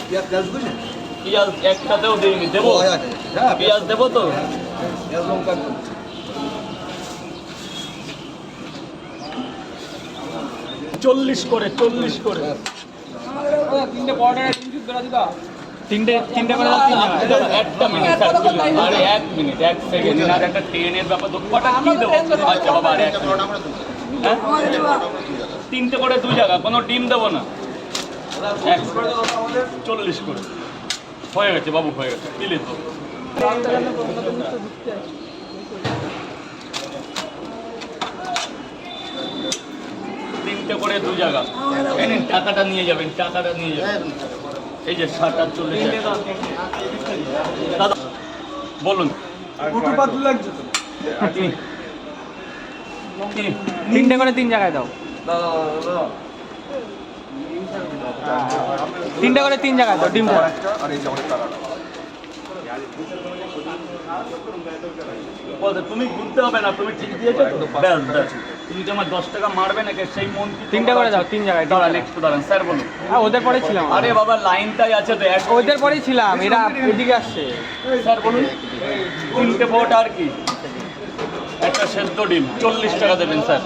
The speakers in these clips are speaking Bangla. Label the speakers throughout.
Speaker 1: পেঁয়াজ একসাথেও দিইনি, দেবো? পেঁয়াজ দেবো তো? 40 করে, 40 করে।
Speaker 2: তিনটে করে
Speaker 1: একটা মিনিট, আরে 1 মিনিট 1 সেকেন্ড, আর একটা ট্রেনের ব্যাপার তো কটা কি দেবো? আচ্ছা বাবা, আরে 1 মিনিট। হ্যাঁ, 3টে করে 2 জায়গা, কোনো ডিম দেবো না। 40 করে হয়ে গেছে বাবু, হয়ে গেছে, প্লিজ বাবু। 3টে করে 2 জায়গা। এই নিন, টাকাটা নিয়ে যাবেন, টাকাটা নিয়ে যাবেন। এই যে 60-40 দাদা বলুন।
Speaker 2: তিনটে করে 3 জায়গায় দাও। তিনটে করে 3 জায়গায় দাও ডিমটা।
Speaker 1: তুমি ঘুরতে হবে না, তুমি ঠিক দিয়েছো তো? ব্যাস ব্যাস, তুমি কি আমার 10 টাকা মারবে নাকি সেই মন?
Speaker 2: 3টে করে দাও 3 জায়গায়।
Speaker 1: দাঁড়ান একটু দাঁড়ান, স্যার বলুন।
Speaker 2: হ্যাঁ, ওদের পরেই ছিলাম।
Speaker 1: আরে বাবা, লাইনটাই আছে তো,
Speaker 2: ওদের পরেই ছিলাম, এরা এদিকে আসছে।
Speaker 1: স্যার বলুন। 3টে ভোট আর কি, একটা সেদ্ধ ডিম, 40 টাকা দেবেন স্যার।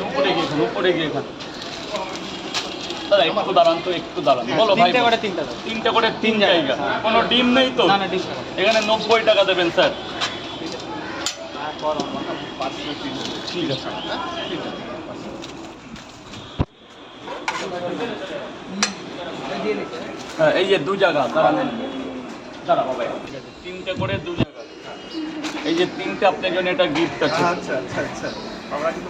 Speaker 1: উপরে গিয়ে খান, উপরে গিয়ে খান। দাদা একটু দাঁড়ান তো, একটু দাঁড়ান। বলো ভাই।
Speaker 2: 3টে করে 3টা দাও।
Speaker 1: 3টে করে 3 জায়গা। কোনো ডিম নেই তো?
Speaker 2: না না, ডিম।
Speaker 1: এখানে 90 টাকা দেবেন স্যার। ঠিক আছে। হ্যাঁ, এই যে 2 জায়গা, দাঁড়ান দাঁড়া বাবা, 3টে করে 2 জায়গা। এই যে 3টে আপনার জন্য এটা গিফট আছে।
Speaker 3: আচ্ছা আচ্ছা আচ্ছা, আমরা কিন্তু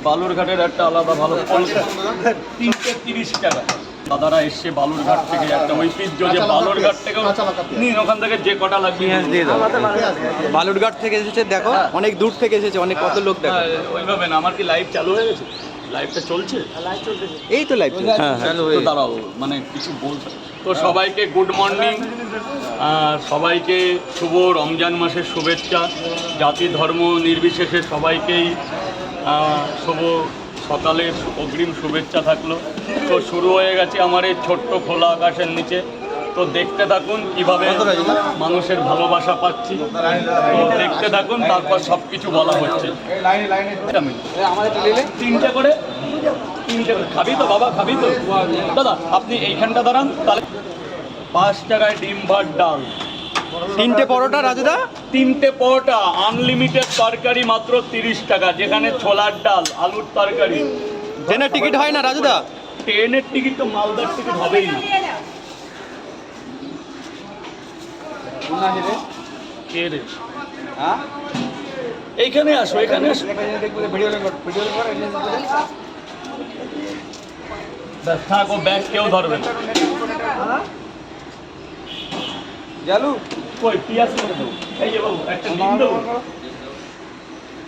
Speaker 1: বালুরঘাটের একটা আলাদা ভালো 3টে 30 টাকা। দাদারা এসছে বালুরঘাট থেকে, একটা ঐতিহ্য যে বালুরঘাট থেকে নিন, ওখান থেকে যে কটা লাগবে
Speaker 2: দিয়ে দাও। বালুরঘাট থেকে এসেছে, দেখো অনেক দূর থেকে এসেছে, অনেক কত লোক দেখো।
Speaker 1: ওইভাবে না, আমার কি লাইভ চালু হয়ে গেছে? লাইভটা চলছে?
Speaker 2: এই তো লাইভ চলছে। হ্যাঁ,
Speaker 1: তো দাঁড়াও, মানে কিছু বলতে। তো সবাইকে গুড মর্নিং, সবাইকে শুভ রমজান মাসের শুভেচ্ছা। জাতি ধর্ম নির্বিশেষে সবাইকেই শুভ সকালের অগ্রিম শুভেচ্ছা থাকলো। তো শুরু হয়ে গেছে আমার এই ছোট্ট খোলা আকাশের নিচে। তো দেখতে থাকুন কিভাবে মানুষের ভালোবাসা পাচ্ছি। তো দেখতে থাকুন, তারপর সব কিছু বলা হচ্ছে। 3টে করে খাবি তো বাবা, খাবি তো? দাদা আপনি এইখানটা দাঁড়ান, তাহলে 5 টাকায় ডিম ভাত ডাল।
Speaker 2: 3টে পরোটা রাজুদা।
Speaker 1: 3টে পরোটা, আনলিমিটেড তরকারি মাত্র 30 টাকা, যেখানে ছোলার ডাল, আলুর তরকারি।
Speaker 2: ট্রেনের টিকিট হয় না রাজুদা?
Speaker 1: ট্রেনের টিকিট তো মালদার টিকিট হবেই না। কে রে? এইখানে আসো, এখানে আসো। ব্যাস থাকো, ব্যাগ কেউ ধরবে না। কই পিয়াজ করে দেবো? এই যে বাবু, একটা ডিম দেবো।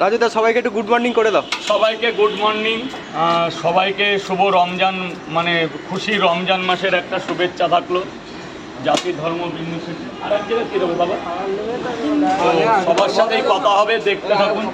Speaker 2: রাজুদা সবাইকে একটু গুড মর্নিং করে দাও।
Speaker 1: সবাইকে গুড মর্নিং, সবাইকে শুভ রমজান, মানে খুশি রমজান মাসের একটা শুভেচ্ছা থাকলো। জাতি ধর্ম নির্বিশেষে। আর এক জায়গায় কী দেবো বাবা? তো সবার সাথেই কথা হবে, দেখতে থাকুন।